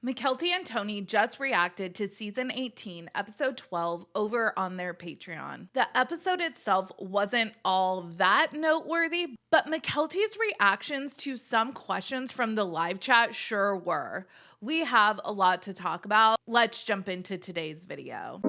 Mykelti and Tony just reacted to season 18, episode 12, over on their Patreon. The episode itself wasn't all that noteworthy, but Mykelti's reactions to some questions from the live chat sure were. We have a lot to talk about. Let's jump into today's video.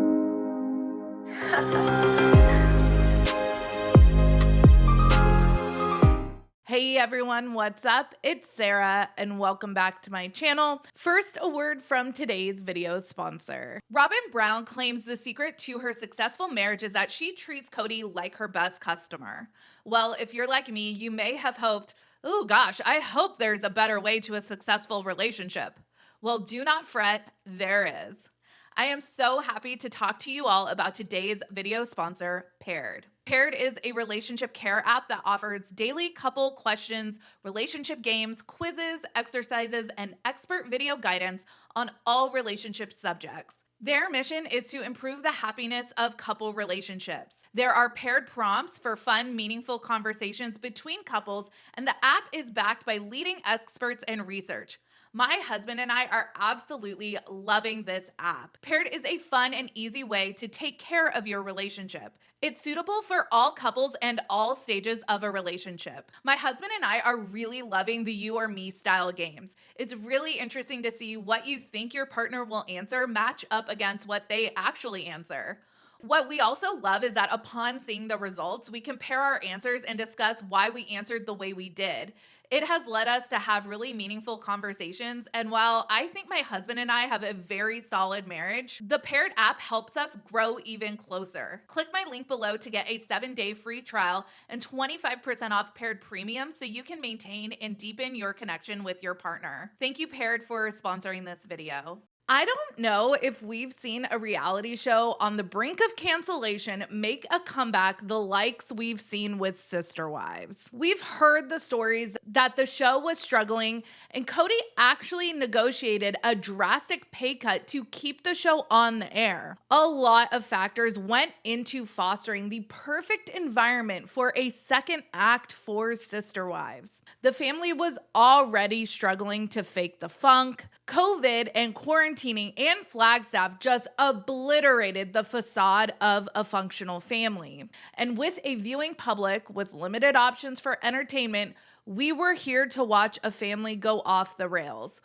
Hey everyone, what's up? It's Sarah and welcome back to my channel. First, a word from today's video sponsor. Robin Brown claims the secret to her successful marriage is that she treats Kody like her best customer. Well, if you're like me, you may have hoped, oh gosh, I hope there's a better way to a successful relationship. Well, do not fret, there is. I am so happy to talk to you all about today's video sponsor, Paired. Paired is a relationship care app that offers daily couple questions, relationship games, quizzes, exercises, and expert video guidance on all relationship subjects. Their mission is to improve the happiness of couple relationships. There are paired prompts for fun, meaningful conversations between couples, and the app is backed by leading experts and research. My husband and I are absolutely loving this app. Paired is a fun and easy way to take care of your relationship. It's suitable for all couples and all stages of a relationship. My husband and I are really loving the you or me style games. It's really interesting to see what you think your partner will answer match up against what they actually answer. What we also love is that upon seeing the results, we compare our answers and discuss why we answered the way we did. It has led us to have really meaningful conversations, and while I think my husband and I have a very solid marriage, the Paired app helps us grow even closer. Click my link below to get a 7-day free trial and 25% off Paired Premium so you can maintain and deepen your connection with your partner. Thank you, Paired, for sponsoring this video. I don't know if we've seen a reality show on the brink of cancellation make a comeback the likes we've seen with Sister Wives. We've heard the stories that the show was struggling, and Kody actually negotiated a drastic pay cut to keep the show on the air. A lot of factors went into fostering the perfect environment for a second act for Sister Wives. The family was already struggling to fake the funk. COVID and quarantining and Flagstaff just obliterated the facade of a functional family. And with a viewing public with limited options for entertainment, we were here to watch a family go off the rails.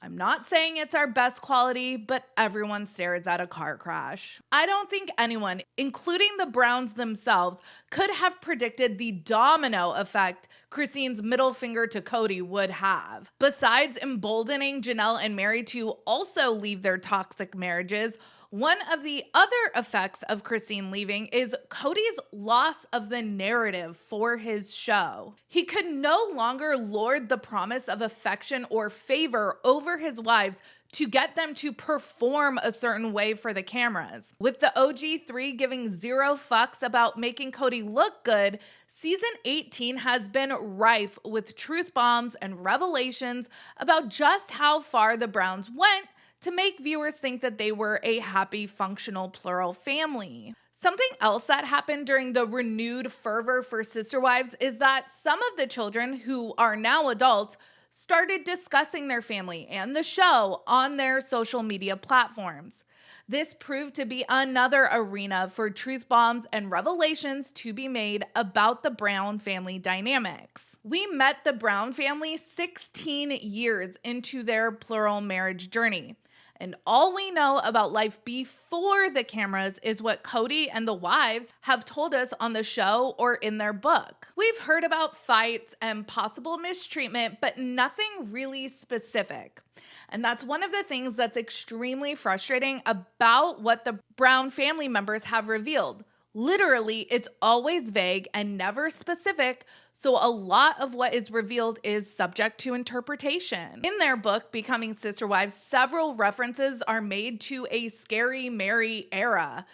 I'm not saying it's our best quality, but everyone stares at a car crash. I don't think anyone, including the Browns themselves, could have predicted the domino effect Christine's middle finger to Kody would have. Besides emboldening Janelle and Mary to also leave their toxic marriages, one of the other effects of Christine leaving is Kody's loss of the narrative for his show. He could no longer lord the promise of affection or favor over his wives to get them to perform a certain way for the cameras. With the OG3 giving zero fucks about making Kody look good, season 18 has been rife with truth bombs and revelations about just how far the Browns went to make viewers think that they were a happy, functional, plural family. Something else that happened during the renewed fervor for Sister Wives is that some of the children who are now adults started discussing their family and the show on their social media platforms. This proved to be another arena for truth bombs and revelations to be made about the Brown family dynamics. We met the Brown family 16 years into their plural marriage journey. And all we know about life before the cameras is what Kody and the wives have told us on the show or in their book. We've heard about fights and possible mistreatment, but nothing really specific. And that's one of the things that's extremely frustrating about what the Brown family members have revealed. Literally, it's always vague and never specific, so a lot of what is revealed is subject to interpretation. In their book, Becoming Sister Wives, several references are made to a scary Mary era.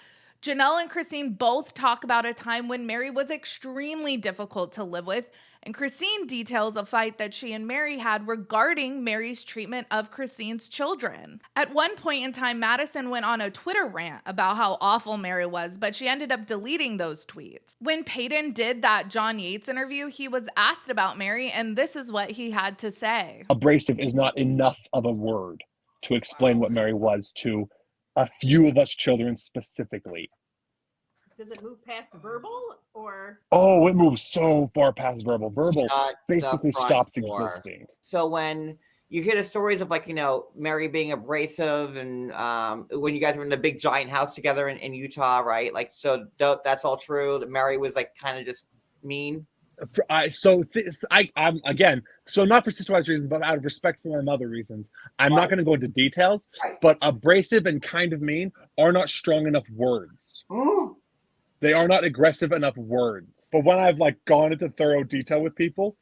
Janelle and Christine both talk about a time when Mary was extremely difficult to live with, and Christine details a fight that she and Mary had regarding Mary's treatment of Christine's children. At one point in time, Madison went on a Twitter rant about how awful Mary was, but she ended up deleting those tweets. When Padron did that John Yates interview, he was asked about Mary, and this is what he had to say. Abrasive is not enough of a word. to explain what Mary was to a few of us children specifically. Does it move past verbal or? Oh, it moves so far past verbal. Verbal Shut basically the front stops door. existing. So when you hear the stories of, like, you know, Mary being abrasive and when you guys were in the big giant house together in Utah, right? Like, so that's all true, that Mary was like kind of just mean? I'm again, so not for sister-wise reasons, but out of respect for my mother reasons. I'm not going to go into details, but abrasive and kind of mean are not strong enough words. They are not aggressive enough words. But when I've like gone into thorough detail with people,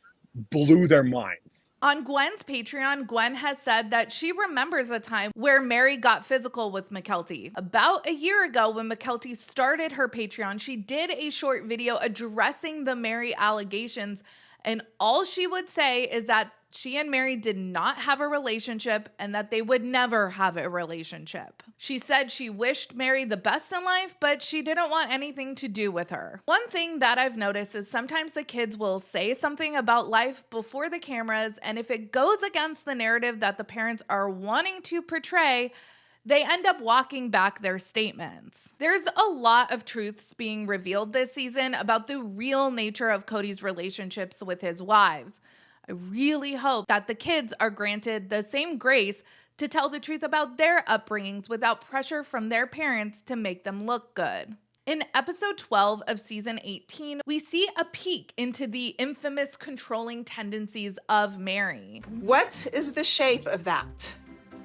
blew their minds. On Gwen's Patreon, Gwen has said that she remembers a time where Mary got physical with Mykelti. About a year ago, when Mykelti started her Patreon, she did a short video addressing the Mary allegations, and all she would say is that she and Mary did not have a relationship and that they would never have a relationship. She said she wished Mary the best in life, but she didn't want anything to do with her. One thing that I've noticed is sometimes the kids will say something about life before the cameras, and if it goes against the narrative that the parents are wanting to portray, they end up walking back their statements. There's a lot of truths being revealed this season about the real nature of Kody's relationships with his wives. I really hope that the kids are granted the same grace to tell the truth about their upbringings without pressure from their parents to make them look good. In episode 12 of season 18, we see a peek into the infamous controlling tendencies of Mary. What is the shape of that?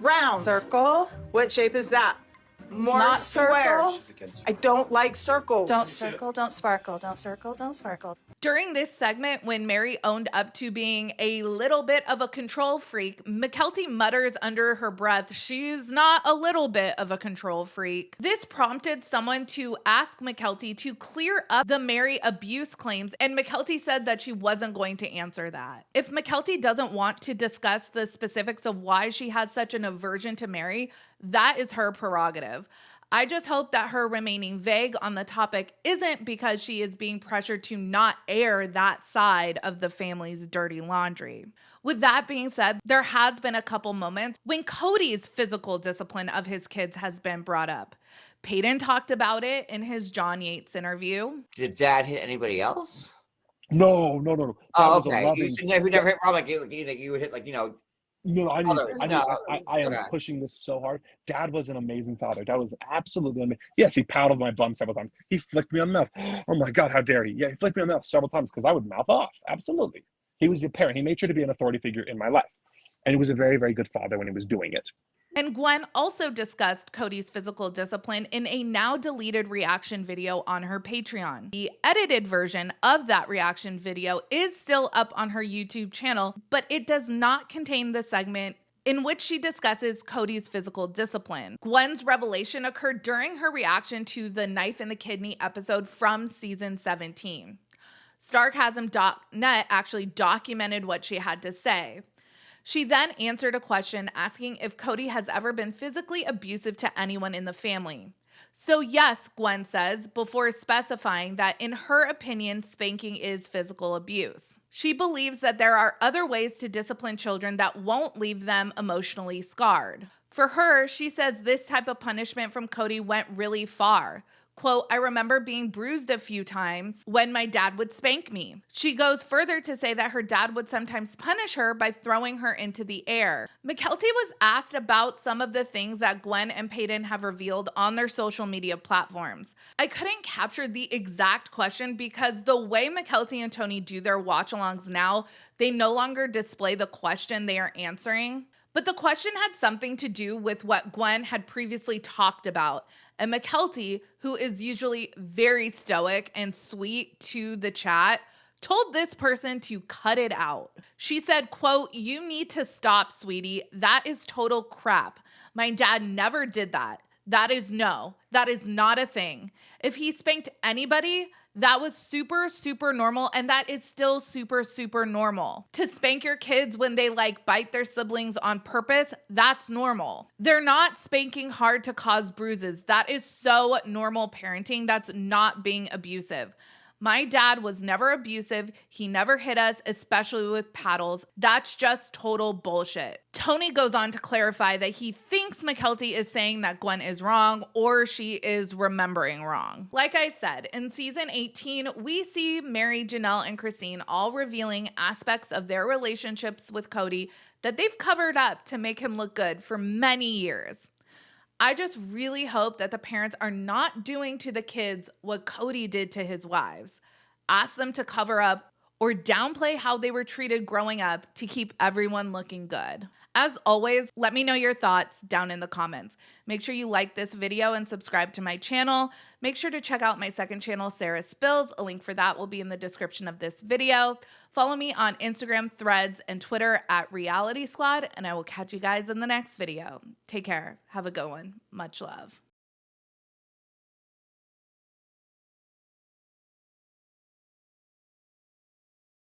Round. Circle. What shape is that? More Not square. circle. I don't like circles. Don't circle, don't sparkle, don't circle, don't sparkle. During this segment, when Mary owned up to being a little bit of a control freak, Mykelti mutters under her breath, she's not a little bit of a control freak. This prompted someone to ask Mykelti to clear up the Mary abuse claims, and Mykelti said that she wasn't going to answer that. If Mykelti doesn't want to discuss the specifics of why she has such an aversion to Mary, that is her prerogative. I just hope that her remaining vague on the topic isn't because she is being pressured to not air that side of the family's dirty laundry. With that being said, there has been a couple moments when Kody's physical discipline of his kids has been brought up. Padron talked about it in his John Yates interview. Did Dad hit anybody else? No. Oh, okay. You never hit Rob, like you would hit, like, you know. No, I am Okay. pushing this so hard. Dad was an amazing father. Dad was absolutely amazing. Yes, he paddled my bum several times. He flicked me on the mouth. Oh my God, how dare he? Yeah, he flicked me on the mouth several times because I would mouth off. Absolutely. He was a parent. He made sure to be an authority figure in my life. And he was a very, very good father when he was doing it. And Gwen also discussed Kody's physical discipline in a now deleted reaction video on her Patreon. The edited version of that reaction video is still up on her YouTube channel, but it does not contain the segment in which she discusses Kody's physical discipline. Gwen's revelation occurred during her reaction to the knife in the kidney episode from season 17. Sarcasm.net actually documented what she had to say. She then answered a question asking if Kody has ever been physically abusive to anyone in the family. So yes, Gwen says, before specifying that in her opinion, spanking is physical abuse. She believes that there are other ways to discipline children that won't leave them emotionally scarred. For her, she says this type of punishment from Kody went really far. Quote, I remember being bruised a few times when my dad would spank me. She goes further to say that her dad would sometimes punish her by throwing her into the air. Mykelti was asked about some of the things that Gwen and Padron have revealed on their social media platforms. I couldn't capture the exact question because the way Mykelti and Tony do their watch-alongs now, they no longer display the question they are answering. But the question had something to do with what Gwen had previously talked about. And Mykelti, who is usually very stoic and sweet to the chat, told this person to cut it out. She said, quote, you need to stop, sweetie. That is total crap. My dad never did that. That is not a thing. If he spanked anybody, that was super, super normal, and that is still super, super normal. To spank your kids when they bite their siblings on purpose, that's normal. They're not spanking hard to cause bruises. That is so normal parenting. That's not being abusive. My dad was never abusive. He never hit us, especially with paddles. That's just total bullshit. Tony goes on to clarify that he thinks Mykelti is saying that Gwen is wrong or she is remembering wrong. Like I said, in season 18, we see Mary, Janelle, and Christine all revealing aspects of their relationships with Kody that they've covered up to make him look good for many years. I just really hope that the parents are not doing to the kids what Kody did to his wives. Ask them to cover up or downplay how they were treated growing up to keep everyone looking good. As always, let me know your thoughts down in the comments. Make sure you like this video and subscribe to my channel. Make sure to check out my second channel, Sarah Spills. A link for that will be in the description of this video. Follow me on Instagram, Threads, and Twitter at realiteasquad, and I will catch you guys in the next video. Take care. Have a good one. Much love.